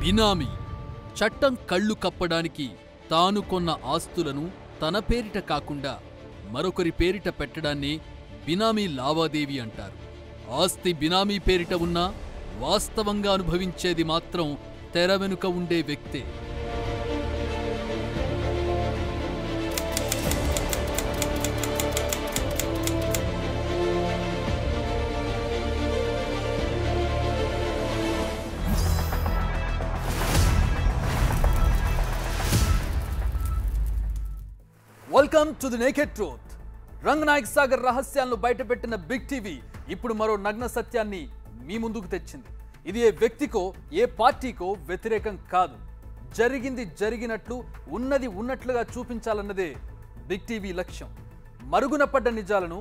బినామీ చట్టం కళ్ళు కప్పడానికి తాను కొన్న ఆస్తులను తన పేరిట కాకుండా మరొకరి పేరిట పెట్టడాన్ని బినామీ లావాదేవీ అంటారు. ఆస్తి బినామీ పేరిట ఉన్నా వాస్తవంగా అనుభవించేది మాత్రం తెర వెనుక ఉండే వ్యక్తే. Welcome to the naked truth. Ranganayak Sagar రహస్యాలను బయటపెట్టిన బిగ్ టీవీ ఇప్పుడు మరో నగ్న సత్యాన్ని మీ ముందుకు తెచ్చింది. ఇది ఏ వ్యక్తికో ఏ పార్టీకో వ్యతిరేకం కాదు. జరిగింది జరిగినట్లు ఉన్నది ఉన్నట్లుగా చూపించాలన్నదే బిగ్ టీవీ లక్ష్యం. మరుగున పడ్డ నిజాలను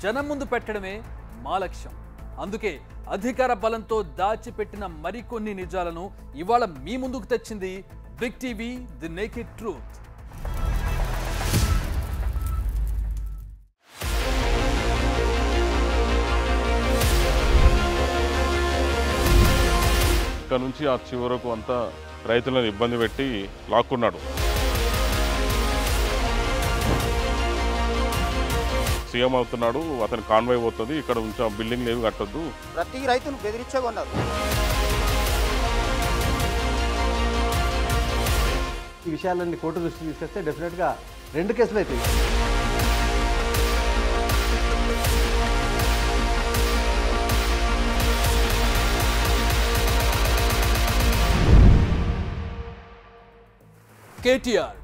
జనం ముందు పెట్టడమే మా లక్ష్యం. అందుకే అధికార బలంతో దాచిపెట్టిన మరికొన్ని నిజాలను ఇవాళ మీ ముందుకు తెచ్చింది Big TV the naked truth. ఇక్కడ నుంచి ఆ చివరకు అంతా రైతులను ఇబ్బంది పెట్టి లాక్కున్నాడు. సీఎం అవుతున్నాడు, అతని కాన్వాయ్ పోతుంది, ఇక్కడ నుంచి బిల్డింగ్ లేవి కట్టొద్దు. ప్రతి రైతును బెదిరించే కొన్నారు. ఈ విషయాలన్నీ కోర్టు దృష్టికి తీసుకొస్తే డెఫినెట్గా 2 కేసులు అవుతాయి. కేటీఆర్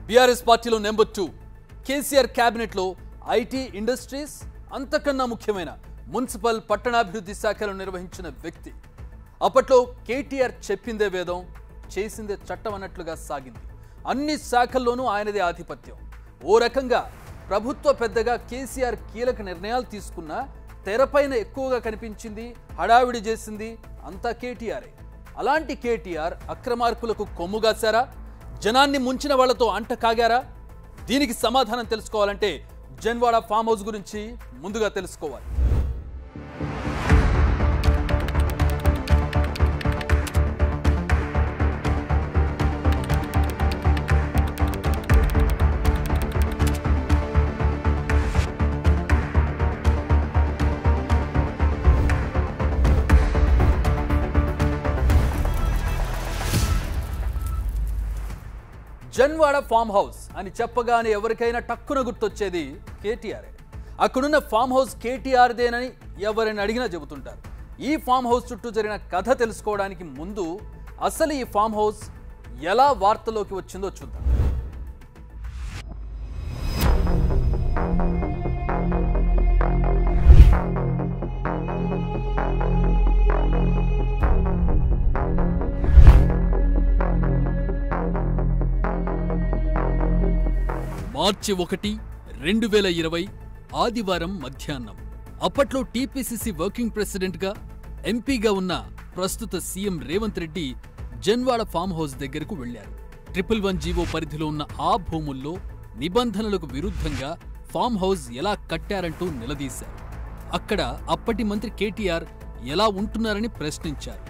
బీఆర్ఎస్ పార్టీలో నెంబర్ 2, కేసీఆర్ క్యాబినెట్లో ఐటీ, ఇండస్ట్రీస్, అంతకన్నా ముఖ్యమైన మున్సిపల్, పట్టణాభివృద్ధి శాఖలు నిర్వహించిన వ్యక్తి. అప్పట్లో కేటీఆర్ చెప్పిందే వేదం, చేసిందే చట్టం అన్నట్లుగా సాగింది. అన్ని శాఖల్లోనూ ఆయనదే ఆధిపత్యం. ఓ రకంగా ప్రభుత్వ పెద్దగా కేసీఆర్ కీలక నిర్ణయాలు తీసుకున్నా తెరపైన ఎక్కువగా కనిపించింది, హడావిడి చేసింది అంతా కేటీఆరే. అలాంటి కేటీఆర్ అక్రమార్కులకు కొమ్ముగాశారా? జనాన్ని ముంచిన వాళ్లతో అంట కాగారా? దీనికి సమాధానం తెలుసుకోవాలంటే జన్వాడ ఫామ్ హౌస్ గురించి ముందుగా తెలుసుకోవాలి. జన్వాడ ఫామ్ హౌస్ అని చెప్పగానే ఎవరికైనా టక్కున గుర్తొచ్చేది కేటీఆర్. అక్కడున్న ఫామ్ హౌస్ కేటీఆర్దేనని ఎవరైనా అడిగినా చెబుతుంటారు. ఈ ఫామ్ హౌస్ చుట్టూ జరిగిన కథ తెలుసుకోవడానికి ముందు అసలు ఈ ఫామ్ హౌస్ ఎలా వార్తలోకి వచ్చిందో చూద్దాం. మార్చి 1, 2020 ఆదివారం మధ్యాహ్నం. అప్పట్లో టీపీసీసీ వర్కింగ్ ప్రెసిడెంట్గా, ఎంపీగా ఉన్న ప్రస్తుత CM Revanth Reddy Janwada farm house దగ్గరకు వెళ్లారు. 111 జీవో పరిధిలో ఉన్న ఆ భూముల్లో నిబంధనలకు విరుద్ధంగా ఫామ్ హౌస్ ఎలా కట్టారంటూ నిలదీశారు. అక్కడ అప్పటి మంత్రి కేటీఆర్ ఎలా ఉంటున్నారని ప్రశ్నించారు.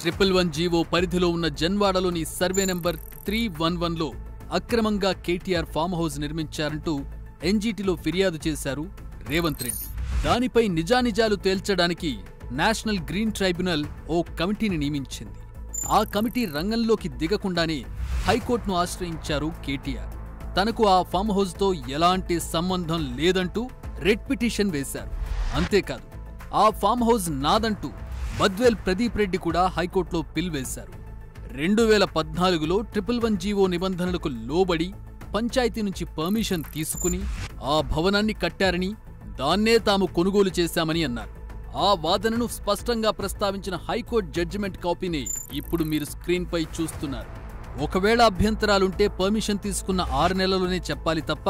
ట్రిపుల్ జీవో పరిధిలో ఉన్న జన్వాడలోని సర్వే నెంబర్ 311లో అక్రమంగా కేటీఆర్ ఫామ్ హౌస్ నిర్మించారంటూ ఎన్జీటీలో ఫిర్యాదు చేశారు రేవంత్ రెడ్డి. దానిపై నిజానిజాలు తేల్చడానికి నేషనల్ గ్రీన్ ట్రైబ్యునల్ ఓ కమిటీని నియమించింది. ఆ కమిటీ రంగంలోకి దిగకుండానే హైకోర్టును ఆశ్రయించారు కేటీఆర్. తనకు ఆ ఫామ్ హౌస్తో ఎలాంటి సంబంధం లేదంటూ రెడ్ పిటిషన్ వేశారు. అంతేకాదు, ఆ ఫామ్ హౌస్ నాదంటూ బద్వేల్ ప్రదీప్ రెడ్డి కూడా హైకోర్టులో పిల్ వేశారు. 2014లో 111 జీవో నిబంధనలకు లోబడి పంచాయతీ నుంచి పర్మిషన్ తీసుకుని ఆ భవనాన్ని కట్టారని, దాన్నే తాము కొనుగోలు చేశామని అన్నారు. ఆ వాదనను స్పష్టంగా ప్రస్తావించిన హైకోర్టు జడ్జిమెంట్ కాపీని ఇప్పుడు మీరు స్క్రీన్పై చూస్తున్నారు. ఒకవేళ అభ్యంతరాలుంటే పర్మిషన్ తీసుకున్న 6 నెలల్లోనే చెప్పాలి తప్ప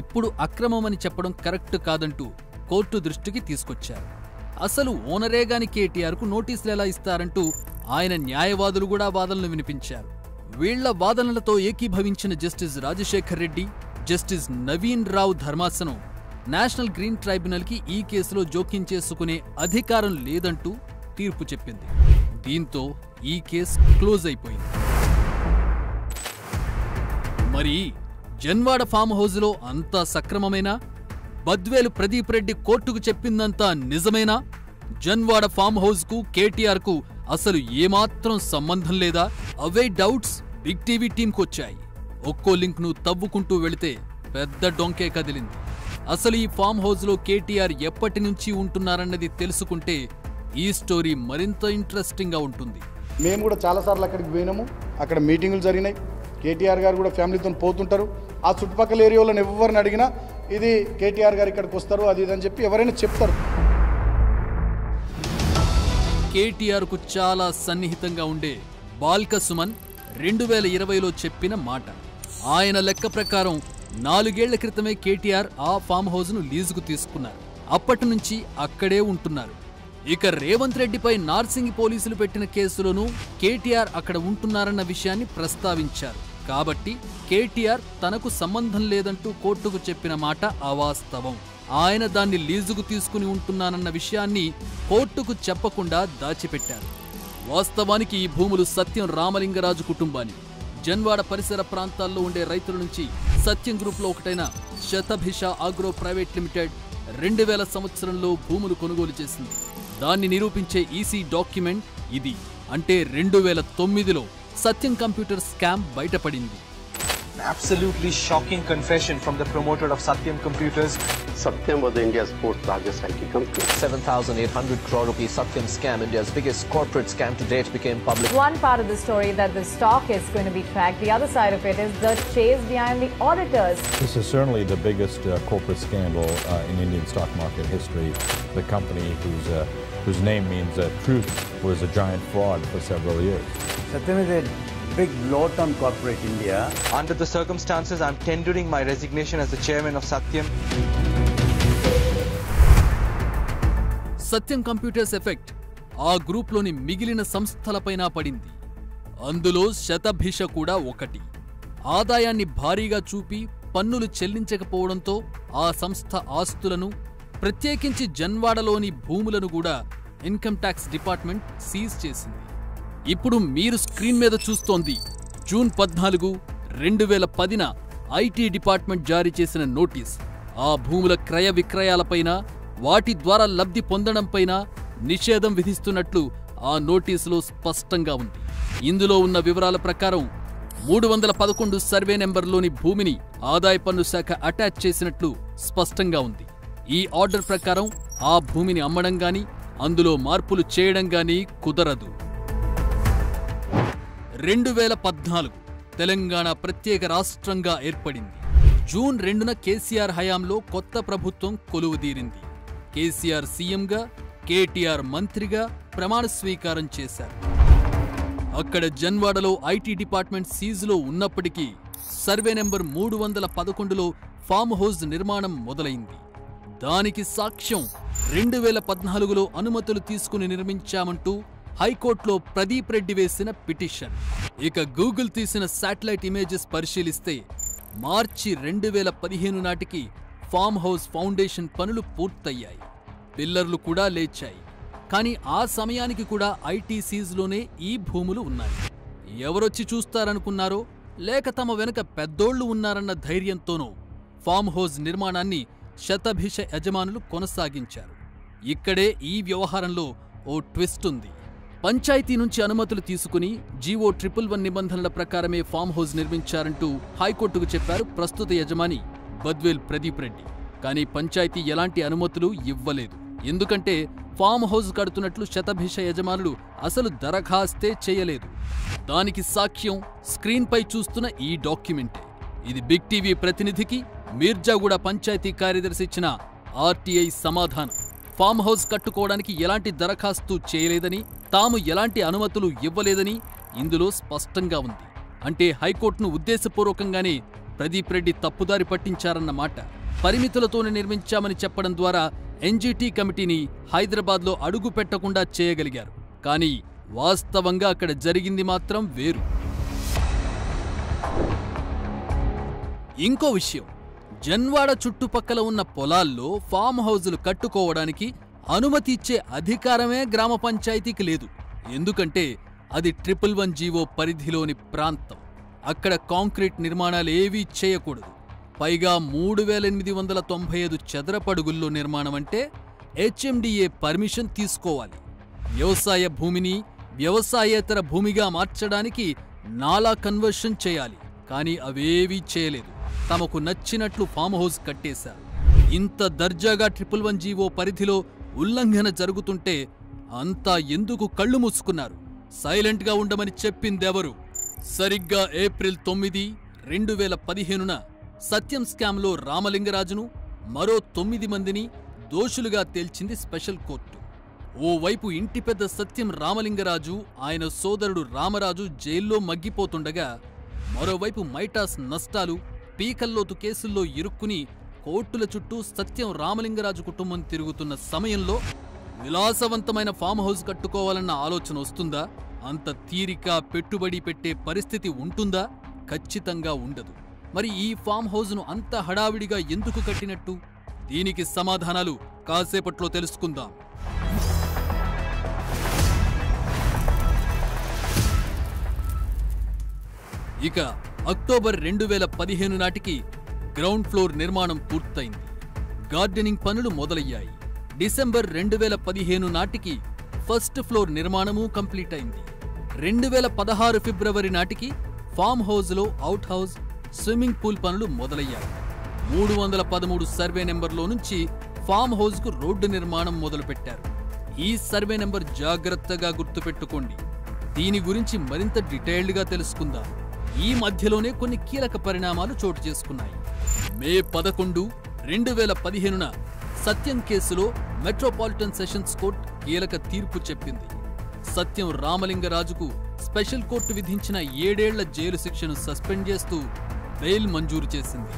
ఇప్పుడు అక్రమమని చెప్పడం కరెక్ట్ కాదంటూ కోర్టు దృష్టికి తీసుకొచ్చారు. అసలు ఓనరేగాని కేటీఆర్కు నోటీసులు ఎలా ఇస్తారంటూ ఆయన న్యాయవాదులు కూడా వాదనలు వినిపించారు. వీళ్ల వాదనలతో ఏకీభవించిన జస్టిస్ రాజశేఖర్ రెడ్డి, జస్టిస్ నవీన్ రావు ధర్మాసనం నేషనల్ గ్రీన్ ట్రైబ్యునల్కి ఈ కేసులో జోక్యం చేసుకునే అధికారం లేదంటూ తీర్పు చెప్పింది. దీంతో ఈ కేసు క్లోజ్ అయిపోయింది. మరి జన్వాడ ఫామ్ హౌజ్లో అంతా సక్రమమేనా? బద్వేలు ప్రదీప్ రెడ్డి కోర్టుకు చెప్పిందంతా నిజమేనా? జన్వాడ ఫామ్ హౌజ్కు కేటీఆర్కు అసలు ఏమాత్రం సంబంధం లేదా? అవే డౌట్స్ బిగ్ టీవీ టీంకొచ్చాయి. ఒక్కో లింక్ను తవ్వుకుంటూ వెళితే పెద్ద డొంకే కదిలింది. అసలు ఈ ఫామ్ హౌజ్లో కేటీఆర్ ఎప్పటి నుంచి ఉంటున్నారన్నది తెలుసుకుంటే ఈ స్టోరీ మరింత ఇంట్రెస్టింగ్గా ఉంటుంది. మేము కూడా చాలాసార్లు అక్కడికి పోయినాము. అక్కడ మీటింగులు జరిగినాయి. కేటీఆర్ గారు కూడా ఫ్యామిలీతో పోతుంటారు. ఆ చుట్టుపక్కల ఏరియాలో ఎవరిని అడిగినా ఇది కేటీఆర్ గారు ఇక్కడికి వస్తారు అది ఇదని చెప్పి ఎవరైనా చెప్తారు. కేటీఆర్కు చాలా సన్నిహితంగా ఉండే బాల్క సుమన్ 2020లో చెప్పిన మాట. ఆయన లెక్క ప్రకారం 4 ఏళ్ల క్రితమే కేటీఆర్ ఆ ఫామ్ హౌజ్ను లీజుకు తీసుకున్నారు. అప్పటి నుంచి అక్కడే ఉంటున్నారు. ఇక రేవంత్ రెడ్డిపై నార్సింగి పోలీసులు పెట్టిన కేసులోనూ కేటీఆర్ అక్కడ ఉంటున్నారన్న విషయాన్ని ప్రస్తావించారు. కాబట్టి కేటీఆర్ తనకు సంబంధం లేదంటూ కోర్టుకు చెప్పిన మాట అవాస్తవం. ఆయన దాన్ని లీజుకు తీసుకుని ఉంటున్నానన్న విషయాన్ని కోర్టుకు చెప్పకుండా దాచిపెట్టారు. వాస్తవానికి ఈ భూములు సత్యం రామలింగరాజు కుటుంబాన్ని. జన్వాడ పరిసర ప్రాంతాల్లో ఉండే రైతుల నుంచి సత్యం గ్రూప్లో ఒకటైన శతభిష ఆగ్రో ప్రైవేట్ లిమిటెడ్ 2000 సంవత్సరంలో భూములు కొనుగోలు చేసింది. దాన్ని నిరూపించే ఈసీ డాక్యుమెంట్ ఇది. అంటే 2009లో సత్యం కంప్యూటర్ స్కామ్ బయటపడింది. Absolutely shocking confession from the promoter of Satyam Computers. Satyam was India's 4th largest IT company. 7,800 crore rupee Satyam scam, India's biggest corporate scam to date, became public. One part of the story that the stock is going to be tracked. The other side of it is the chase behind the auditors. This is certainly the biggest corporate scandal in Indian stock market history. The company whose name means truth was a giant fraud for several years. Satyam is a big bloat on corporate India. Under the circumstances, I'm tendering my resignation as the chairman of Satyam. Satyam computers effect ఆ గ్రూప్లోని మిగిలిన సంస్థలపైన పడింది. అందులో శతభిష కూడా ఒకటి. ఆదాయాన్ని భారీగా చూపి పన్నులు చెల్లించకపోవడంతో ఆ సంస్థ ఆస్తులను, ప్రత్యేకించి జన్వాడలోని భూములను కూడా ఇన్కమ్ ట్యాక్స్ డిపార్ట్మెంట్ సీజ్ చేసింది. ఇప్పుడు మీరు స్క్రీన్ మీద చూస్తోంది జూన్ 14, 2010న ఐటీ డిపార్ట్మెంట్ జారీ చేసిన నోటీస్. ఆ భూముల క్రయ విక్రయాలపైన, వాటి ద్వారా లబ్ధి పొందడంపైన నిషేధం విధిస్తున్నట్లు ఆ నోటీసులో స్పష్టంగా ఉంది. ఇందులో ఉన్న వివరాల ప్రకారం 311 సర్వే నెంబర్లోని భూమిని ఆదాయ పన్ను శాఖ అటాచ్ చేసినట్లు స్పష్టంగా ఉంది. ఈ ఆర్డర్ ప్రకారం ఆ భూమిని అమ్మడం గాని, అందులో మార్పులు చేయడం గాని కుదరదు. 2014 తెలంగాణ ప్రత్యేక రాష్ట్రంగా ఏర్పడింది. జూన్ 2న కేసీఆర్ హయాంలో కొత్త ప్రభుత్వం కొలువుదీరింది. కేసీఆర్ సీఎంగా, కేటీఆర్ మంత్రిగా ప్రమాణ స్వీకారం చేశారు. అక్కడ జన్వాడలో ఐటీ డిపార్ట్మెంట్ సీజులో ఉన్నప్పటికీ సర్వే నెంబర్ 311లో ఫామ్ హౌజ్ నిర్మాణం మొదలైంది. దానికి సాక్ష్యం 2014లో అనుమతులు తీసుకుని నిర్మించామంటూ హైకోర్టులో ప్రదీప్ రెడ్డి వేసిన పిటిషన్. ఇక గూగుల్ తీసిన శాటిలైట్ ఇమేజెస్ పరిశీలిస్తే మార్చి 2015 నాటికి ఫామ్ హౌస్ ఫౌండేషన్ పనులు పూర్తయ్యాయి. పిల్లర్లు కూడా లేచాయి. కానీ ఆ సమయానికి కూడా ఐటీ సీజ్లోనే ఈ భూములు ఉన్నాయి. ఎవరొచ్చి చూస్తారనుకున్నారో, లేక తమ వెనుక పెద్దోళ్లు ఉన్నారన్న ధైర్యంతోనో ఫామ్ హౌజ్ నిర్మాణాన్ని శతభిష యజమానులు కొనసాగించారు. ఇక్కడే ఈ వ్యవహారంలో ఓ ట్విస్ట్ ఉంది. పంచాయతీ నుంచి అనుమతులు తీసుకుని జీవో 111 నిబంధనల ప్రకారమే ఫామ్ హౌజ్ నిర్మించారంటూ హైకోర్టుకు చెప్పారు ప్రస్తుత యజమాని బద్వేల్ ప్రదీప్ రెడ్డి. కానీ పంచాయతీ ఎలాంటి అనుమతులు ఇవ్వలేదు. ఎందుకంటే ఫామ్ హౌజ్ కడుతున్నట్లు శతభిష యజమానులు అసలు దరఖాస్తే చేయలేదు. దానికి సాక్ష్యం స్క్రీన్పై చూస్తున్న ఈ డాక్యుమెంటే. ఇది బిగ్ టీవీ ప్రతినిధికి మీర్జాగూడ పంచాయతీ కార్యదర్శి ఇచ్చిన ఆర్టీఐ సమాధానం. ఫామ్ హౌజ్ కట్టుకోవడానికి ఎలాంటి దరఖాస్తు చేయలేదని, తాము ఎలాంటి అనుమతులు ఇవ్వలేదని ఇందులో స్పష్టంగా ఉంది. అంటే హైకోర్టును ఉద్దేశపూర్వకంగానే ప్రదీప్ రెడ్డి తప్పుదారి పట్టించారన్నమాట. పరిమితులతోనే నిర్మించామని చెప్పడం ద్వారా ఎన్జీటీ కమిటీని హైదరాబాద్లో అడుగు పెట్టకుండా చేయగలిగారు. కానీ వాస్తవంగా అక్కడ జరిగింది మాత్రం వేరు. ఇంకో విషయం, జన్వాడ చుట్టుపక్కల ఉన్న పొలాల్లో ఫామ్ హౌజులు కట్టుకోవడానికి అనుమతి ఇచ్చే అధికారమే గ్రామ పంచాయతీకి లేదు. ఎందుకంటే అది 111 జీవో పరిధిలోని ప్రాంతం. అక్కడ కాంక్రీట్ నిర్మాణాలేవీ చేయకూడదు. పైగా 3895 చదరపడుగుల్లో నిర్మాణం అంటే HMDA పర్మిషన్ తీసుకోవాలి. వ్యవసాయ భూమిని వ్యవసాయేతర భూమిగా మార్చడానికి నాలా కన్వర్షన్ చేయాలి. కానీ అవేవీ చేయలేదు. తమకు నచ్చినట్లు ఫామ్ హౌస్ కట్టేశారు. ఇంత దర్జాగా 111 జీవో పరిధిలో ఉల్లంఘన జరుగుతుంటే అంతా ఎందుకు కళ్ళు మూసుకున్నారు? సైలెంట్గా ఉండమని చెప్పిందెవరు? సరిగ్గా ఏప్రిల్ 9, 2015న సత్యం స్కామ్లో రామలింగరాజును మరో 9 మందిని దోషులుగా తేల్చింది స్పెషల్ కోర్టు. ఓవైపు ఇంటి పెద్ద సత్యం రామలింగరాజు, ఆయన సోదరుడు రామరాజు జైల్లో మగ్గిపోతుండగా, మరోవైపు మైటాస్ నష్టాలు, పీకల్లోతు కేసుల్లో ఇరుక్కుని కోర్టుల చుట్టూ సత్యం రామలింగరాజు కుటుంబం తిరుగుతున్న సమయంలో విలాసవంతమైన ఫామ్ హౌస్ కట్టుకోవాలన్న ఆలోచన వస్తుందా? అంత తీరిక పెట్టుబడి పెట్టే పరిస్థితి ఉంటుందా? ఖచ్చితంగా ఉండదు. మరి ఈ ఫామ్ హౌస్ను అంత హడావిడిగా ఎందుకు కట్టినట్టు? దీనికి సమాధానాలు కాసేపట్లో తెలుసుకుందాం. ఇక అక్టోబర్ 2015 నాటికి గ్రౌండ్ ఫ్లోర్ నిర్మాణం పూర్తయింది. గార్డెనింగ్ పనులు మొదలయ్యాయి. డిసెంబర్ 2015 నాటికి ఫస్ట్ ఫ్లోర్ నిర్మాణము కంప్లీట్ అయింది. 2016 ఫిబ్రవరి నాటికి ఫామ్ హౌస్లో అవుట్ హౌస్, స్విమ్మింగ్ పూల్ పనులు మొదలయ్యాయి. 313 సర్వే నెంబర్లో నుంచి ఫామ్ హౌస్కు రోడ్డు నిర్మాణం మొదలుపెట్టారు. ఈ సర్వే నెంబర్ జాగ్రత్తగా గుర్తుపెట్టుకోండి. దీని గురించి మరింత డీటెయిల్డ్గా తెలుసుకుందాం. ఈ మధ్యలోనే కొన్ని కీలక పరిణామాలు చోటు చేసుకున్నాయి. మే 11, 2015న సత్యం కేసులో మెట్రోపాలిటన్ సెషన్స్ కోర్టు కీలక తీర్పు చెప్పింది. సత్యం రామలింగరాజుకు స్పెషల్ కోర్టు విధించిన 7 ఏళ్ల జైలు శిక్షను సస్పెండ్ చేస్తూ బెయిల్ మంజూరు చేసింది.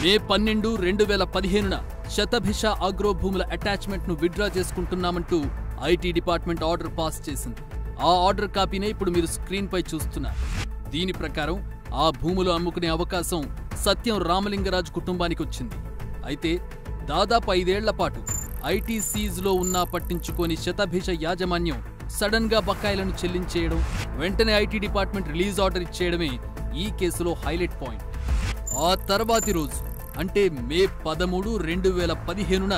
మే 12, 2015న శతభిష ఆగ్రో భూముల అటాచ్మెంట్ను విత్డ్రా చేసుకుంటున్నామంటూ ఐటీ డిపార్ట్మెంట్ ఆర్డర్ పాస్ చేసింది. ఆ ఆర్డర్ కాపీనే ఇప్పుడు మీరు స్క్రీన్పై చూస్తున్నారు. దీని ప్రకారం ఆ భూములు అమ్ముకునే అవకాశం సత్యం రామలింగరాజు కుటుంబానికి వచ్చింది. అయితే దాదాపు 5 ఏళ్ల పాటు ఐటీ సీజ్లో ఉన్నా పట్టించుకొని శతభిష యాజమాన్యం సడన్ గా బకాయిలను చెల్లించేయడం, వెంటనే ఐటీ డిపార్ట్మెంట్ రిలీజ్ ఆర్డర్ ఇచ్చేయడమే ఈ కేసులో హైలైట్ పాయింట్. ఆ తర్వాతి రోజు అంటే మే 13, 2015న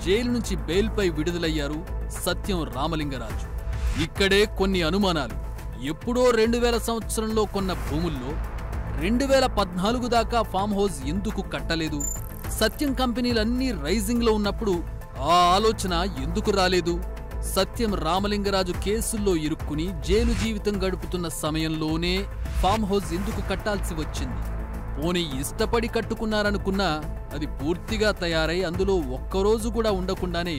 జైలు నుంచి బెయిల్పై విడుదలయ్యారు సత్యం రామలింగరాజు. ఇక్కడే కొన్ని అనుమానాలు. ఎప్పుడో 2000 సంవత్సరంలో కొన్న భూముల్లో 2014 దాకా ఫామ్ హౌస్ ఎందుకు కట్టలేదు? సత్యం కంపెనీలన్నీ రైజింగ్లో ఉన్నప్పుడు ఆ ఆలోచన ఎందుకు రాలేదు? సత్యం రామలింగరాజు కేసుల్లో ఇరుక్కుని జైలు జీవితం గడుపుతున్న సమయంలోనే ఫామ్ హౌస్ ఎందుకు కట్టాల్సి వచ్చింది? పోనీ ఇష్టపడి కట్టుకున్నారనుకున్నా అది పూర్తిగా తయారై అందులో ఒక్కరోజు కూడా ఉండకుండానే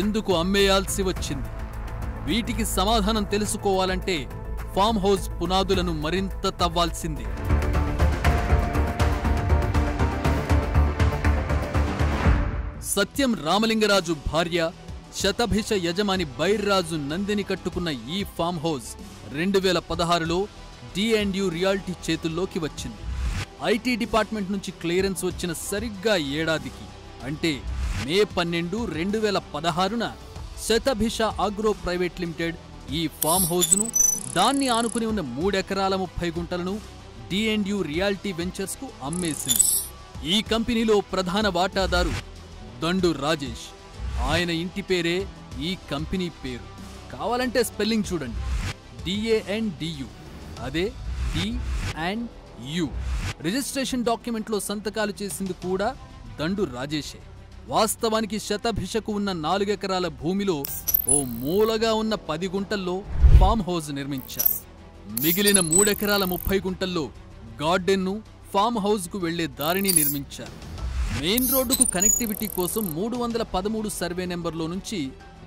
ఎందుకు అమ్మేయాల్సి వచ్చింది? వీటికి సమాధానం తెలుసుకోవాలంటే ఫామ్ హౌస్ పునాదులను మరింత తవ్వాల్సిందే. సత్యం రామలింగరాజు భార్య, శతభిష యజమాని బైర్రాజు నందిని కట్టుకున్న ఈ ఫామ్ హౌస్ 2016లో D&U రియాల్టీ చేతుల్లోకి వచ్చింది. ఐటీ డిపార్ట్మెంట్ నుంచి క్లియరెన్స్ వచ్చిన సరిగ్గా ఏడాదికి అంటే మే 12, 2016న శతభిష ఆగ్రో ప్రైవేట్ లిమిటెడ్ ఈ ఫామ్ హౌస్ను, దాన్ని ఆనుకుని ఉన్న 3 ఎకరాల 30 గుంటలను D&U రియాల్టీ వెంచర్స్కు అమ్మేసింది. ఈ కంపెనీలో ప్రధాన వాటాదారు దండు రాజేష్. ఆయన ఇంటి పేరే ఈ కంపెనీ పేరు. కావాలంటే స్పెల్లింగ్ చూడండి, DANDU, అదే D&U. రిజిస్ట్రేషన్ డాక్యుమెంట్లో సంతకాలు చేసింది కూడా దండు రాజేషే. వాస్తవానికి శతభిషకు ఉన్న 4 ఎకరాల భూమిలో ఓ మూలగా ఉన్న 10 గుంటల్లో ఫామ్ హౌస్ నిర్మించారు. మిగిలిన 3 ఎకరాల 30 గుంటల్లో గార్డెన్ను, ఫామ్ హౌస్కు వెళ్లే దారిని నిర్మించారు. మెయిన్ రోడ్డుకు కనెక్టివిటీ కోసం 313 సర్వే నెంబర్లో నుంచి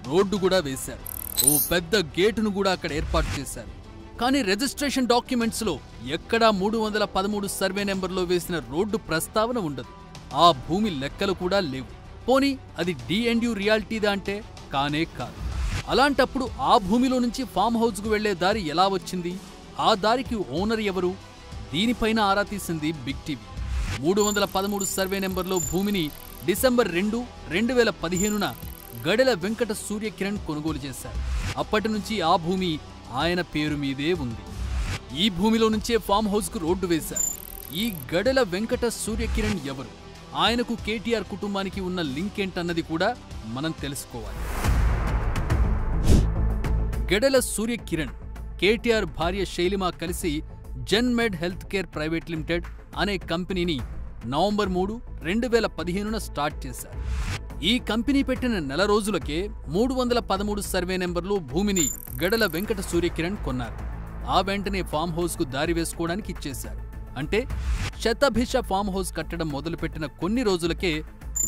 రోడ్డు కూడా వేశారు. ఓ పెద్ద గేటును కూడా అక్కడ ఏర్పాటు చేశారు. కానీ రిజిస్ట్రేషన్ డాక్యుమెంట్స్లో ఎక్కడా 313 సర్వే నెంబర్లో వేసిన రోడ్డు ప్రస్తావన ఉండదు. ఆ భూమి లెక్కలు కూడా లేవు. పోనీ అది D&U రియాల్టీదా అంటే కానే కాదు. అలాంటప్పుడు ఆ భూమిలో నుంచి ఫామ్ హౌస్కు వెళ్లే దారి ఎలా వచ్చింది? ఆ దారికి ఓనర్ ఎవరు? దీనిపైన ఆరా తీసింది బిగ్ టీవీ. 313 సర్వే నెంబర్లో భూమిని డిసెంబర్ 2, 2015న గడెల వెంకట సూర్యకిరణ్ కొనుగోలు చేశారు. అప్పటి నుంచి ఆ భూమి ఆయన పేరు మీదే ఉంది. ఈ భూమిలో నుంచే ఫామ్ హౌస్కు రోడ్డు వేశారు. ఈ గడెల వెంకట సూర్యకిరణ్ ఎవరు? ఆయనకు కేటీఆర్ కుటుంబానికి ఉన్న లింక్ ఏంటన్నది కూడా మనం తెలుసుకోవాలి. గడెల సూర్యకిరణ్ కేటీఆర్ భార్య శైలిమ కలిసి జెన్మెడ్ హెల్త్ కేర్ ప్రైవేట్ లిమిటెడ్ అనే కంపెనీని నవంబర్ 3, 2015న స్టార్ట్ చేశారు. ఈ కంపెనీ పెట్టిన నెల రోజులకే 313 సర్వే నెంబర్లో భూమిని గడెల వెంకట సూర్యకిరణ్ కొన్నారు. ఆ వెంటనే ఫామ్ హౌస్కు దారి వేసుకోవడానికి ఇచ్చేశారు. అంటే శతభిష ఫామ్ హౌస్ కట్టడం మొదలుపెట్టిన కొన్ని రోజులకే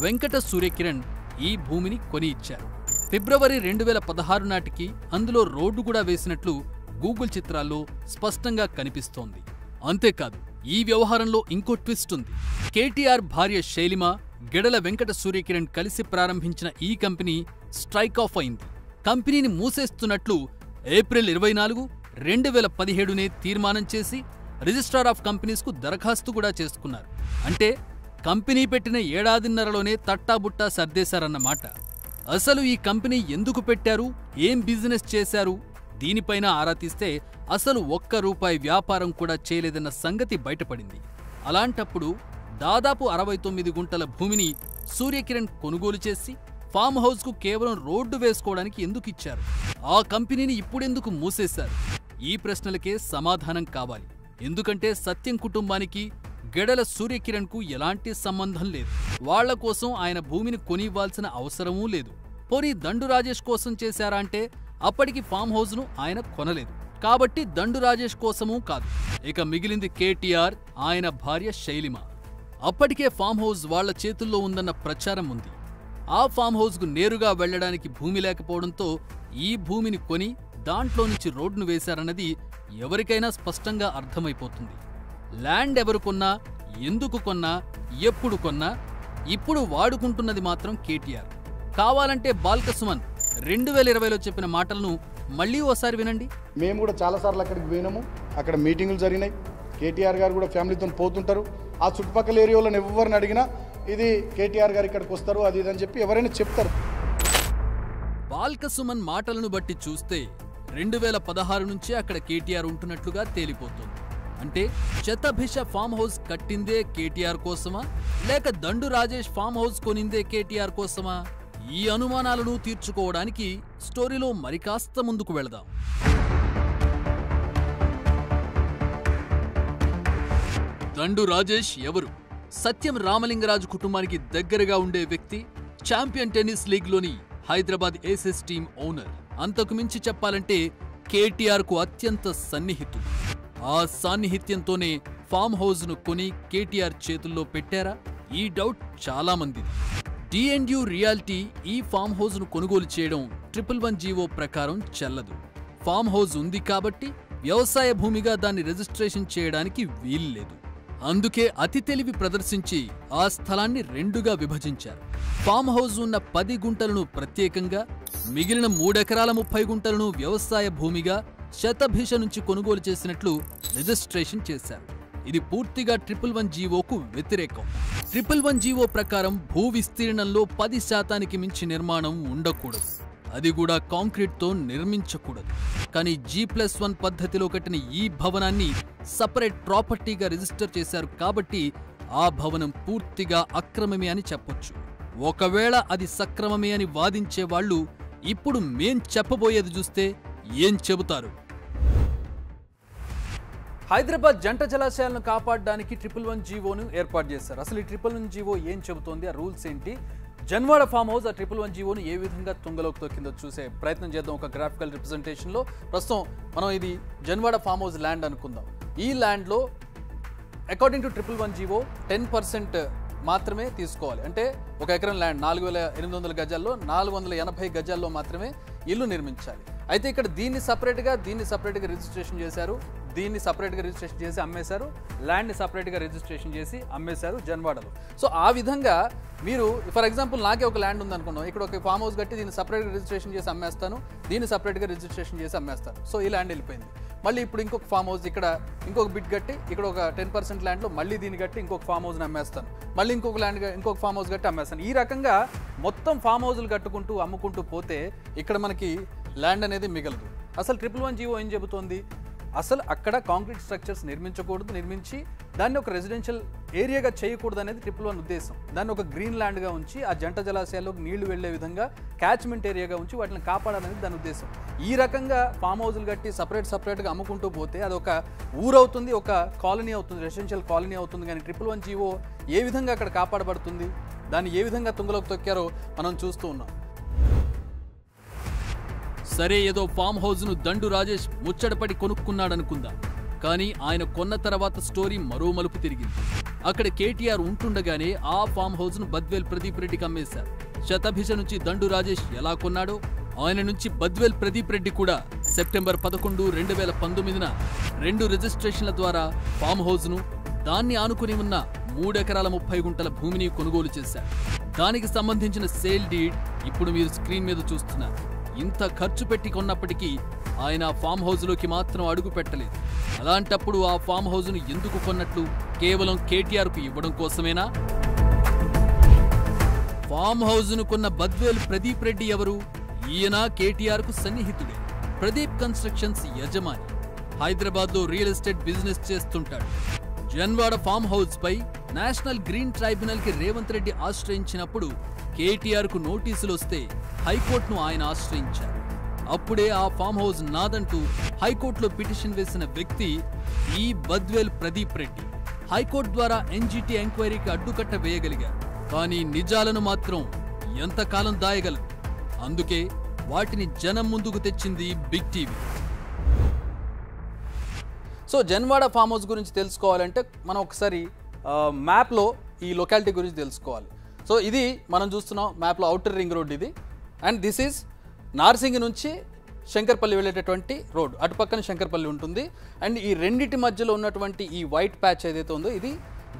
వెంకట సూర్యకిరణ్ ఈ భూమిని కొని ఇచ్చారు. ఫిబ్రవరి 2016 నాటికి అందులో రోడ్డు కూడా వేసినట్లు గూగుల్ చిత్రాల్లో స్పష్టంగా కనిపిస్తోంది. అంతేకాదు, ఈ వ్యవహారంలో ఇంకో ట్విస్ట్ ఉంది. కేటీఆర్ భార్య శైలిమ, గెడల వెంకట సూర్యకిరణ్ కలిసి ప్రారంభించిన ఈ కంపెనీ స్ట్రైక్ ఆఫ్ అయింది. కంపెనీని మూసేస్తున్నట్లు ఏప్రిల్ 24, 2017నే తీర్మానం చేసి రిజిస్ట్రార్ ఆఫ్ కంపెనీస్కు దరఖాస్తు కూడా చేసుకున్నారు. అంటే కంపెనీ పెట్టిన ఏడాదిన్నరలోనే తట్టాబుట్టా సర్దేశారన్నమాట. అసలు ఈ కంపెనీ ఎందుకు పెట్టారు, ఏం బిజినెస్ చేశారు, దీనిపైన ఆరా తీస్తే అసలు ₹1 వ్యాపారం కూడా చేయలేదన్న సంగతి బయటపడింది. అలాంటప్పుడు దాదాపు 69 గుంటల భూమిని సూర్యకిరణ్ కొనుగోలు చేసి ఫామ్ హౌస్కు కేవలం రోడ్డు వేసుకోవడానికి ఎందుకు ఇచ్చారు? ఆ కంపెనీని ఇప్పుడెందుకు మూసేశారు? ఈ ప్రశ్నలకే సమాధానం కావాలి. ఎందుకంటే సత్యం కుటుంబానికి గెడల సూర్యకిరణ్కు ఎలాంటి సంబంధం లేదు. వాళ్ల కోసం ఆయన భూమిని కొనివ్వాల్సిన అవసరమూ లేదు. పోనీ దండు రాజేష్ కోసం చేశారా అంటే అప్పటికి ఫామ్ హౌస్ను ఆయన కొనలేదు. కాబట్టి దండు రాజేష్ కోసమూ కాదు. ఇక మిగిలింది కేటీఆర్, ఆయన భార్య శైలిమ. అప్పటికే ఫామ్ హౌస్ వాళ్ల చేతుల్లో ఉందన్న ప్రచారం ఉంది. ఆ ఫామ్ హౌస్కు నేరుగా వెళ్లడానికి భూమి లేకపోవడంతో ఈ భూమిని కొని దాంట్లో నుంచి రోడ్డును వేశారన్నది ఎవరికైనా స్పష్టంగా అర్థమైపోతుంది. ల్యాండ్ ఎవరు కొన్నా, ఎందుకు కొన్నా, ఎప్పుడు కొన్నా ఇప్పుడు వాడుకుంటున్నది మాత్రం కేటీఆర్. కావాలంటే బాల్క సుమన్ 2020లో చెప్పిన మాటలను మళ్ళీ ఓసారి వినండి. మేము కూడా చాలాసార్లు అక్కడికి పోయినాము. అక్కడ మీటింగులు జరిగినాయి. కేటీఆర్ గారు కూడా ఫ్యామిలీతో పోతుంటారు. ఆ చుట్టుపక్కల ఏరియాలను ఎవరిని అడిగినా ఇది కేటీఆర్ గారు ఇక్కడికి వస్తారు, అది ఇదని చెప్పి ఎవరైనా చెప్తారు. బాల్క సుమన్ మాటలను బట్టి చూస్తే 2016 నుంచే అక్కడ కేటీఆర్ ఉంటున్నట్లుగా తేలిపోతుంది. అంటే శతభిష ఫామ్ హౌస్ కట్టిందే కేటీఆర్ కోసమా, లేక దండు రాజేష్ ఫామ్ హౌస్ కొనిందే కేటీఆర్ కోసమా? ఈ అనుమానాలను తీర్చుకోవడానికి స్టోరీలో మరికాస్త ముందుకు వెళదాం. దండు రాజేష్ ఎవరు? సత్యం రామలింగరాజు కుటుంబానికి దగ్గరగా ఉండే వ్యక్తి. ఛాంపియన్ టెన్నిస్ లీగ్లోని హైదరాబాద్ ఏసెస్ టీం ఓనర్. అంతకు మించి చెప్పాలంటే కేటీఆర్కు అత్యంత సన్నిహితుడు. ఆ సాన్నిహిత్యంతోనే ఫామ్ హౌస్ను కొని కేటీఆర్ చేతుల్లో పెట్టారా? ఈ డౌట్ చాలా మంది. D&U రియాలిటీ ఈ ఫామ్ హౌస్ను కొనుగోలు చేయడం 111 జీవో ప్రకారం చెల్లదు. ఫామ్ హౌస్ ఉంది కాబట్టి వ్యవసాయ భూమిగా దాన్ని రిజిస్ట్రేషన్ చేయడానికి వీల్లేదు. అందుకే అతి తెలివి ప్రదర్శించి ఆ స్థలాన్ని 2గా విభజించారు. ఫామ్ హౌస్ ఉన్న 10 గుంటలను ప్రత్యేకంగా, మిగిలిన 3 ఎకరాల 30 గుంటలను వ్యవసాయ భూమిగా శతభిష నుంచి కొనుగోలు చేసినట్లు రిజిస్ట్రేషన్ చేశారు. ఇది పూర్తిగా 111 జీవోకు వ్యతిరేకం. 111 జీవో ప్రకారం భూ విస్తీర్ణంలో 10% మించి నిర్మాణం ఉండకూడదు. అది కూడా కాంక్రీట్తో నిర్మించకూడదు. కానీ G+1 పద్ధతిలో కట్టిన ఈ భవనాన్ని సపరేట్ ప్రాపర్టీగా రిజిస్టర్ చేశారు కాబట్టి ఆ భవనం పూర్తిగా అక్రమమే అని చెప్పొచ్చు. ఒకవేళ అది సక్రమమే అని వాదించే వాళ్ళు ఇప్పుడు మేం చెప్పబోయేది చూస్తే ఏం చెబుతారు? హైదరాబాద్ జంట జలాశయాలను కాపాడడానికి 111 జీవోను ఏర్పాటు చేశారు. అసలు ఈ 111 జీవో ఏం చెబుతోంది, ఆ రూల్స్ ఏంటి, జన్వాడ ఫామ్ హౌస్ ఆ 111 జీవోను ఏ విధంగా తుంగలోకి తొక్కిందో చూసే ప్రయత్నం చేద్దాం ఒక గ్రాఫికల్ రిప్రజెంటేషన్లో. ప్రస్తుతం మనం ఇది జన్వాడ ఫామ్ హౌస్ ల్యాండ్ అనుకుందాం. ఈ ల్యాండ్లో అకార్డింగ్ టు 111 జీవో 10% మాత్రమే తీసుకోవాలి. అంటే 1 ఎకరం ల్యాండ్ 4800 గజాల్లో 480 గజాల్లో మాత్రమే ఇల్లు నిర్మించాలి. అయితే ఇక్కడ దీన్ని సపరేట్గా రిజిస్ట్రేషన్ చేశారు. దీన్ని సపరేట్గా రిజిస్ట్రేషన్ చేసి అమ్మేశారు, ల్యాండ్ని సపరేట్గా రిజిస్ట్రేషన్ చేసి అమ్మేశారు జన్వాడలో. సో ఆ విధంగా మీరు ఫర్ ఎగ్జాంపుల్ నాకే ఒక ల్యాండ్ ఉందనుకున్నాం, ఇక్కడ ఒక ఫామ్ హౌస్ కట్టి దీన్ని సపరేట్గా రిజిస్ట్రేషన్ చేసి అమ్మేస్తాను, దీన్ని సపరేట్గా రిజిస్ట్రేషన్ చేసి అమ్మేస్తాను. సో ఈ ల్యాండ్ వెళ్ళిపోయింది. మళ్ళీ ఇప్పుడు ఇంకొక ఫామ్ హౌస్ ఇక్కడ ఇంకొక బిట్ కట్టి ఇక్కడ ఒక 10% ల్యాండ్లో మళ్ళీ దీన్ని కట్టి ఇంకొక ఫామ్ హౌస్ని అమ్మేస్తాను, మళ్ళీ ఇంకొక ఫామ్ హౌస్ కట్టి అమ్మేస్తాను. ఈ రకంగా మొత్తం ఫామ్ హౌస్లు కట్టుకుంటూ అమ్ముకుంటూ పోతే ఇక్కడ మనకి ల్యాండ్ అనేది మిగలదు. అసలు 111 జీవో ఏం చెబుతోంది? అసలు అక్కడ కాంక్రీట్ స్ట్రక్చర్స్ నిర్మించకూడదు, నిర్మించి దాన్ని ఒక రెసిడెన్షియల్ ఏరియాగా చేయకూడదు అనేది 111 ఉద్దేశం. దాన్ని ఒక గ్రీన్ ల్యాండ్గా ఉంచి ఆ జంట జలాశయాల్లోకి నీళ్లు వెళ్లే విధంగా క్యాచ్మెంట్ ఏరియాగా ఉంచి వాటిని కాపాడాలనేది దాని ఉద్దేశం. ఈ రకంగా ఫామ్ హౌస్లు కట్టి సపరేట్గా అమ్ముకుంటూ పోతే అది ఒక ఊరవుతుంది, ఒక కాలనీ అవుతుంది, రెసిడెన్షియల్ కాలనీ అవుతుంది. కానీ 111 జీవో ఏ విధంగా అక్కడ కాపాడబడుతుంది, దాన్ని ఏ విధంగా తుంగలోకి తొక్కారో మనం చూస్తూ ఉన్నాం. సరే, ఏదో ఫామ్ హౌస్ను దండు రాజేష్ ముచ్చటపడి కొనుక్కున్నాడనుకుందాం. కానీ ఆయన కొన్న తర్వాత స్టోరీ మరో మలుపు తిరిగింది. అక్కడ కేటీఆర్ ఉంటుండగానే ఆ ఫామ్ హౌస్ను బద్వేల్ ప్రదీప్ రెడ్డికి అమ్మేశారు. శతభిష నుంచి దండు రాజేష్ ఎలా కొన్నాడో ఆయన నుంచి బద్వేల్ ప్రదీప్ రెడ్డి కూడా సెప్టెంబర్ 11, 2019న 2 రిజిస్ట్రేషన్ల ద్వారా ఫామ్ హౌస్ను, దాన్ని ఆనుకుని ఉన్న 3 ఎకరాల 30 గుంటల భూమిని కొనుగోలు చేశారు. దానికి సంబంధించిన సేల్ డీడ్ ఇప్పుడు మీరు స్క్రీన్ మీద చూస్తున్నారు. ఇంత ఖర్చు పెట్టి కొన్నప్పటికీ ఆయన ఫామ్ హౌస్లోకి మాత్రం అడుగు పెట్టలేదు. అలాంటప్పుడు ఆ ఫామ్ హౌస్ను ఎందుకు కొన్నట్లు? కేవలం కేటీఆర్కు ఇవ్వడం కోసమేనా? ఫామ్ హౌస్ను కొన్న బద్వేల్ ప్రదీప్ రెడ్డి ఎవరు? ఈయన కేటీఆర్కు సన్నిహితుడే. ప్రదీప్ కన్స్ట్రక్షన్స్ యజమాని. హైదరాబాద్లో రియల్ ఎస్టేట్ బిజినెస్ చేస్తుంటాడు. జన్వాడ ఫామ్ హౌస్ పై నేషనల్ గ్రీన్ ట్రైబ్యునల్ కి రేవంత్ రెడ్డి ఆశ్రయించినప్పుడు కేటీఆర్కు నోటీసులు వస్తే హైకోర్టును ఆయన ఆశ్రయించారు. అప్పుడే ఆ ఫామ్ హౌస్ నాదంటూ హైకోర్టులో పిటిషన్ వేసిన వ్యక్తి ఈ బద్వేల్ ప్రదీప్ రెడ్డి. హైకోర్టు ద్వారా ఎన్జీటీ ఎంక్వైరీకి అడ్డుకట్ట వేయగలిగారు. కానీ నిజాలను మాత్రం ఎంతకాలం దాయగలరు? అందుకే వాటిని జనం ముందుకు తెచ్చింది Big TV. So Janwada farm house గురించి తెలుసుకోవాలంటే మనం ఒకసారి మ్యాప్లో ఈ లొకాలిటీ గురించి తెలుసుకోవాలి. సో ఇది మనం చూస్తున్నాం మ్యాప్లో ఔటర్ రింగ్ రోడ్ ఇది. అండ్ దిస్ ఈజ్ నార్సింగి నుంచి శంకర్పల్లి వెళ్ళేటటువంటి రోడ్. అటుపక్కన శంకర్పల్లి ఉంటుంది. అండ్ ఈ రెండింటి మధ్యలో ఉన్నటువంటి ఈ వైట్ ప్యాచ్ ఏదైతే ఉందో ఇది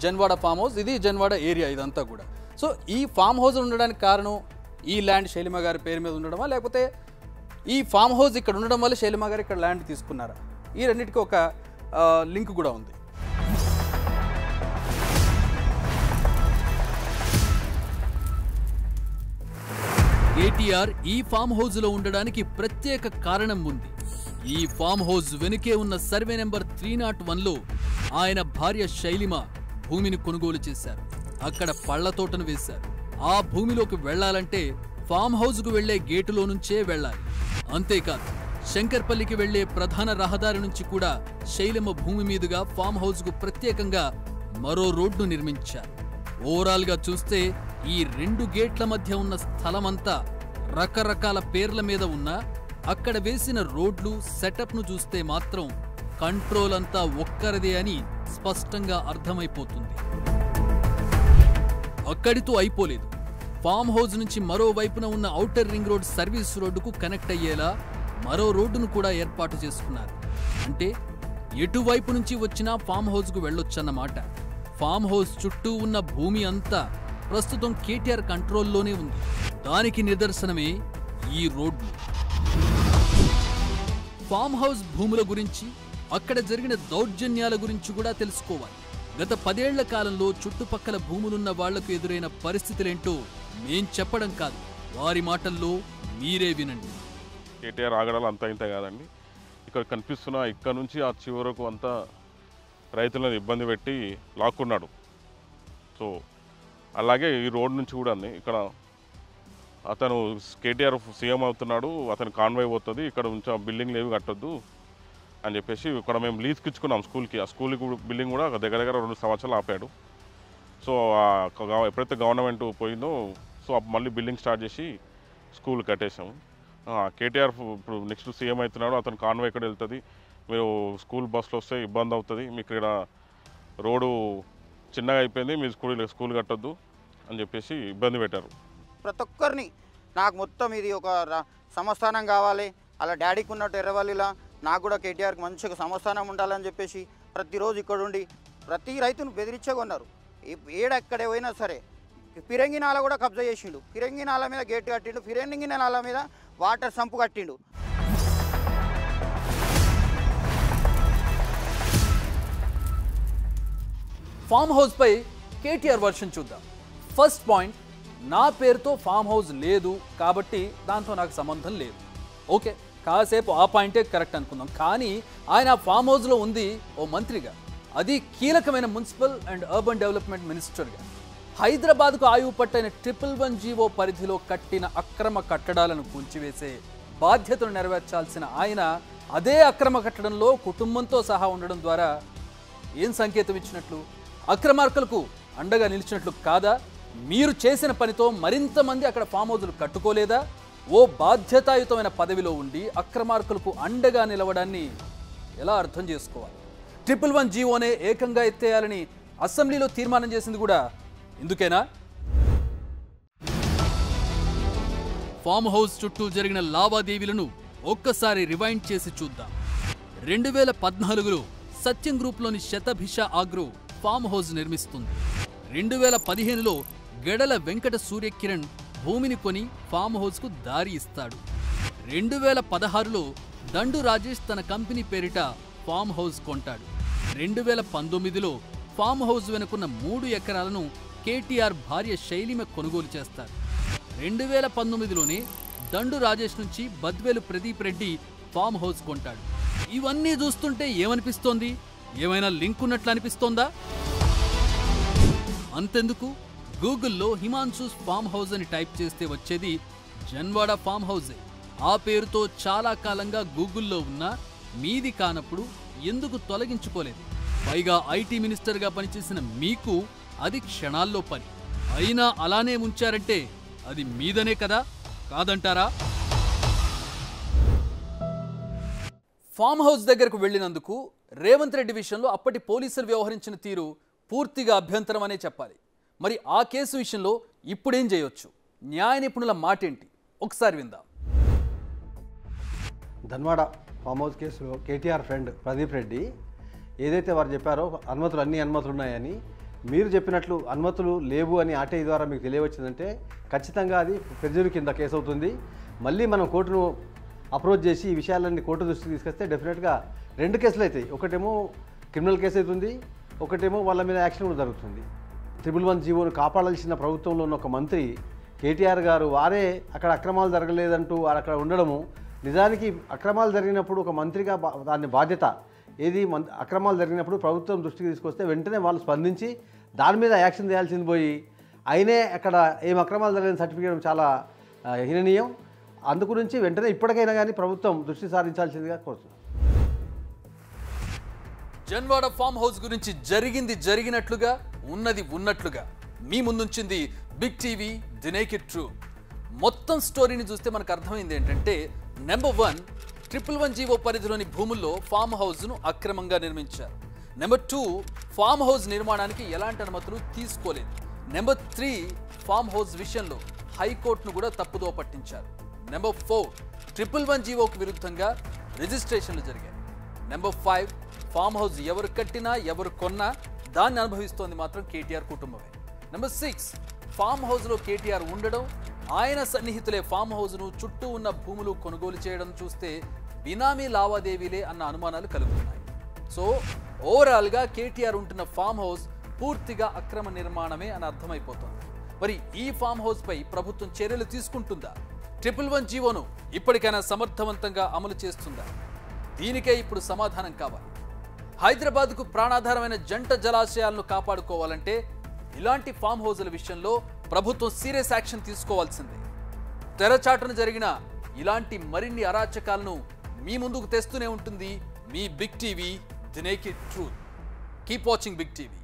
జన్వాడ ఫామ్ హౌస్, ఇది జన్వాడ ఏరియా ఇదంతా కూడా. సో ఈ ఫామ్ హౌస్ ఉండడానికి కారణం ఈ ల్యాండ్ శైలిమ గారి పేరు మీద ఉండడమా, లేకపోతే ఈ ఫామ్ హౌస్ ఇక్కడ ఉండడం వల్ల శైలిమ గారు ఇక్కడ ల్యాండ్ తీసుకున్నారా? ఈ రెండింటికి ఒక లింక్ కూడా ఉంది. కేటీఆర్ ఈ ఫామ్ హౌస్ లో ఉండడానికి ప్రత్యేక కారణం ఉంది. ఈ ఫామ్ హౌస్ వెనుకే ఉన్న సర్వే నెంబర్ 301లో ఆయన భార్య శైలిమ భూమిని కొనుగోలు చేశారు. అక్కడ పళ్ల తోటను వేశారు. ఆ భూమిలోకి వెళ్లాలంటే ఫామ్ హౌస్ కు వెళ్లే గేటులో నుంచే వెళ్లాలి. అంతేకాదు శంకర్పల్లికి వెళ్లే ప్రధాన రహదారి నుంచి కూడా శైలిమ భూమి మీదుగా ఫామ్ హౌస్ కు ప్రత్యేకంగా మరో రోడ్డు నిర్మించారు. ఓవరాల్ గా చూస్తే ఈ 2 గేట్ల మధ్య ఉన్న స్థలమంతా రకరకాల పేర్ల మీద ఉన్న అక్కడ వేసిన రోడ్లు సెటప్ ను చూస్తే మాత్రం కంట్రోల్ అంతా ఒక్కరిదే అని స్పష్టంగా అర్థమైపోతుంది. అక్కడితో అయిపోలేదు. ఫామ్ హౌస్ నుంచి మరో వైపున ఉన్న ఔటర్ రింగ్ రోడ్ సర్వీస్ రోడ్డుకు కనెక్ట్ అయ్యేలా మరో రోడ్డును కూడా ఏర్పాటు చేసుకున్నారు. అంటే ఎటువైపు నుంచి వచ్చినా ఫామ్ హౌస్ కు వెళ్ళొచ్చన్నమాట. ఫామ్ హౌస్ చుట్టూ ఉన్న భూమి అంతా ప్రస్తుతం కేటీఆర్ కంట్రోల్లోనే ఉంది. దానికి నిదర్శనమే ఈ రోడ్లు. ఫామ్ హౌస్ భూముల గురించి, అక్కడ జరిగిన దౌర్జన్యాల గురించి కూడా తెలుసుకోవాలి. గత 10 ఏళ్ల కాలంలో చుట్టుపక్కల భూములున్న వాళ్లకు ఎదురైన పరిస్థితులేంటో మేం చెప్పడం కాదు, వారి మాటల్లో మీరే వినండి. కేటీఆర్ ఆగడాలు అంతా ఇంత కాదండి. ఇక్కడ కనిపిస్తున్న ఇక్కడ నుంచి ఆ చివరకు అంతా రైతులను ఇబ్బంది పెట్టి లాక్కున్నాడు. సో అలాగే ఈ రోడ్ నుంచి కూడా ఇక్కడ అతను కేటీఆర్ సీఎం అవుతున్నాడు, అతను కాన్వాయ్ పోతుంది, ఇక్కడ ఉంచా బిల్డింగ్లు ఏవి కట్టొద్దు అని చెప్పేసి ఇక్కడ మేము లీజ్కి ఇచ్చుకున్నాం స్కూల్కి. ఆ స్కూల్కి బిల్డింగ్ కూడా దగ్గర 2 సంవత్సరాలు ఆపాడు. సో ఎప్పుడైతే గవర్నమెంట్ పోయిందో సో మళ్ళీ బిల్డింగ్ స్టార్ట్ చేసి స్కూల్ కట్టేసాము. కేటీఆర్ ఇప్పుడు నెక్స్ట్ సీఎం అవుతున్నాడు, అతను కాన్వాయ్ ఎక్కడ వెళ్తుంది, మీరు స్కూల్ బస్సులో వస్తే ఇబ్బంది అవుతుంది, మీకు ఇక్కడ రోడ్డు చిన్నగా అయిపోయింది, మీరు స్కూల్ కట్టొద్దు అని చెప్పేసి ఇబ్బంది పెట్టారు. ప్రతి ఒక్కరిని నాకు మొత్తం ఇది ఒక సంస్థానం కావాలి, అలా డాడీకి ఉన్నట్టు ఎర్రవల్లిలా నాకు కూడా కేటీఆర్కి మంచిగా సంస్థానం ఉండాలని చెప్పేసి ప్రతిరోజు ఇక్కడ ఉండి ప్రతి రైతును బెదిరించే కొన్నారు. ఏడెక్కడే పోయినా సరే ఫిరంగి నాల కూడా కబ్జా చేసిండు. ఫిరంగి నాల మీద గేట్ కట్టిండు, ఫిరంగి నాల మీద వాటర్ సంపు కట్టిండు. ఫామ్ హౌస్ పై కేటీఆర్ వర్షన్ చూద్దాం. ఫస్ట్ పాయింట్, నా పేరుతో ఫామ్ హౌస్ లేదు కాబట్టి దాంతో నాకు సంబంధం లేదు. ఓకే, కాసేపు ఆ పాయింటే కరెక్ట్ అనుకుందాం. కానీ ఆయన ఫామ్ హౌస్లో ఉంది ఓ మంత్రిగా, అది కీలకమైన మున్సిపల్ అండ్ అర్బన్ డెవలప్మెంట్ మినిస్టర్గా. హైదరాబాద్కు ఆయువు పట్టైన 111 జీవో పరిధిలో కట్టిన అక్రమ కట్టడాలను కూల్చివేసే బాధ్యతను నెరవేర్చాల్సిన ఆయన అదే అక్రమ కట్టడంలో కుటుంబంతో సహా ఉండడం ద్వారా ఏం సంకేతం ఇచ్చినట్లు? అక్రమార్కులకు అండగా నిలిచినట్లు కాదా? మీరు చేసిన పనితో మరింత మంది అక్కడ ఫామ్ హౌజులు కట్టుకోలేదా? ఓ బాధ్యతాయుతమైన పదవిలో ఉండి అక్రమార్కులకు అండగా నిలవడాన్ని ఎలా అర్థం చేసుకోవాలి? 111 జీవోనే ఏకంగా ఎత్తేయాలని అసెంబ్లీలో తీర్మానం చేసింది కూడా ఇందుకేనా? ఫామ్ హౌస్ చుట్టూ జరిగిన లావాదేవీలను ఒక్కసారి రివైండ్ చేసి చూద్దాం. 2014లో సత్యం గ్రూప్లోని శతభిష ఆగ్రో ఫామ్ హౌస్ నిర్మిస్తుంది. 2015లో గెడల వెంకట సూర్యకిరణ్ భూమిని కొని ఫామ్ హౌస్కు దారి ఇస్తాడు. 2016లో దండు రాజేష్ తన కంపెనీ పేరిట ఫామ్ హౌస్ కొంటాడు. 2019లో ఫామ్ హౌస్ వెనుకున్న 3 ఎకరాలను కేటీఆర్ భార్య శైలిమ కొనుగోలు చేస్తారు. 2019లోనే దండు రాజేష్ నుంచి బద్వేలు ప్రదీప్ రెడ్డి ఫామ్ హౌస్ కొంటాడు. ఇవన్నీ చూస్తుంటే ఏమనిపిస్తోంది? ఏమైనా లింక్ ఉన్నట్లు అనిపిస్తోందా? అంతెందుకు, గూగుల్లో హిమాన్షూస్ ఫామ్ హౌస్ అని టైప్ చేస్తే వచ్చేది జన్వాడ ఫామ్ హౌజే. ఆ పేరుతో చాలా కాలంగా గూగుల్లో ఉన్న మీది కానప్పుడు ఎందుకు తొలగించుకోలేదు? పైగా ఐటీ మినిస్టర్గా పనిచేసిన మీకు అది క్షణాల్లో పని. అయినా అలానే ఉంచారంటే అది మీదనే కదా, కాదంటారా? ఫామ్ హౌస్ దగ్గరకు వెళ్లినందుకు రేవంత్ రెడ్డి విషయంలో అప్పటి పోలీసులు వ్యవహరించిన తీరు పూర్తిగా అభ్యంతరం అనే చెప్పాలి. మరి ఆ కేసు విషయంలో ఇప్పుడేం చేయొచ్చు? న్యాయ నిపుణుల మాటేంటి? ఒకసారి విందాం. ధన్వాడ ఫామ్ హౌస్ కేసులో కేటీఆర్ ఫ్రెండ్ ప్రదీప్ రెడ్డి ఏదైతే వారు చెప్పారో అన్ని అనుమతులు ఉన్నాయని, మీరు చెప్పినట్లు అనుమతులు లేవు అని ఆర్టీఐ ద్వారా మీకు తెలియవచ్చిందంటే ఖచ్చితంగా అది పెర్జరీ కింద కేసు అవుతుంది. మళ్ళీ మనం కోర్టును అప్రోచ్ చేసి ఈ విషయాలన్నీ కోర్టు దృష్టికి తీసుకొస్తే డెఫినెట్గా 2 కేసులు అవుతాయి. ఒకటేమో క్రిమినల్ కేసు అవుతుంది, ఒకటేమో వాళ్ళ మీద యాక్షన్ కూడా జరుగుతుంది. 111 జీవోను కాపాడాల్సిన ప్రభుత్వంలో ఉన్న ఒక మంత్రి కేటీఆర్ గారు వారే అక్కడ అక్రమాలు జరగలేదంటూ వారు అక్కడ ఉండడము, నిజానికి అక్రమాలు జరిగినప్పుడు ఒక మంత్రిగా దాని బాధ్యత ఏది, అక్రమాలు జరిగినప్పుడు ప్రభుత్వం దృష్టికి తీసుకొస్తే వెంటనే వాళ్ళు స్పందించి దాని మీద యాక్షన్ చేయాల్సింది పోయి అయినే అక్కడ ఏం అక్రమాలు జరిగిన సర్టిఫికేట్ చాలా హీననీయం. అందుగురించి వెంటనే ఇప్పటికైనా కానీ ప్రభుత్వం దృష్టి సారించాల్సిందిగా కోరుతున్నాం. జన్వాడ ఫామ్ హౌస్ గురించి జరిగినట్లుగా ఉన్నది ఉన్నట్లుగా మీ ముందుంచింది big TV the naked truth. మొత్తం స్టోరీని చూస్తే మనకు అర్థమైంది ఏంటంటే, నెంబర్ 1, 111 జీవో పరిధిలోని భూముల్లో ఫామ్ హౌస్ను అక్రమంగా నిర్మించారు. నెంబర్ 2, ఫామ్ హౌస్ నిర్మాణానికి ఎలాంటి అనుమతులు తీసుకోలేదు. నెంబర్ 3, ఫామ్ హౌస్ విషయంలో హైకోర్టును కూడా తప్పుదో పట్టించారు. నెంబర్ 4, 111 జీవోకు విరుద్ధంగా రిజిస్ట్రేషన్లు జరిగాయి. నెంబర్ 5, ఫామ్ హౌస్ ఎవరు కట్టినా ఎవరు కొన్నా దాన్ని అనుభవిస్తోంది మాత్రం కేటీఆర్ కుటుంబమే. నెంబర్ 6, ఫామ్ హౌస్లో కేటీఆర్ ఉండడం, ఆయన సన్నిహితులే ఫామ్ హౌస్ను చుట్టూ ఉన్న భూములు కొనుగోలు చేయడం చూస్తే బినామీ లావాదేవీలే అన్న అనుమానాలు కలుగుతున్నాయి. సో ఓవరాల్గా కేటీఆర్ ఉంటున్న ఫామ్ హౌస్ పూర్తిగా అక్రమ నిర్మాణమే అని అర్థమైపోతుంది. మరి ఈ ఫామ్ హౌస్ పై ప్రభుత్వం చర్యలు తీసుకుంటుందా? 111 జీవోను ఇప్పటికైనా సమర్థవంతంగా అమలు చేస్తుందా? దీనికే ఇప్పుడు సమాధానం కావాలి. హైదరాబాద్కు ప్రాణాధారమైన జంట జలాశయాలను కాపాడుకోవాలంటే ఇలాంటి ఫామ్ హౌజుల విషయంలో ప్రభుత్వం సీరియస్ యాక్షన్ తీసుకోవాల్సిందే. తెరచాటున జరిగిన ఇలాంటి మరిన్ని అరాచకాలను మీ ముందుకు తెస్తూనే ఉంటుంది మీ big TV the naked truth. Keep watching big TV.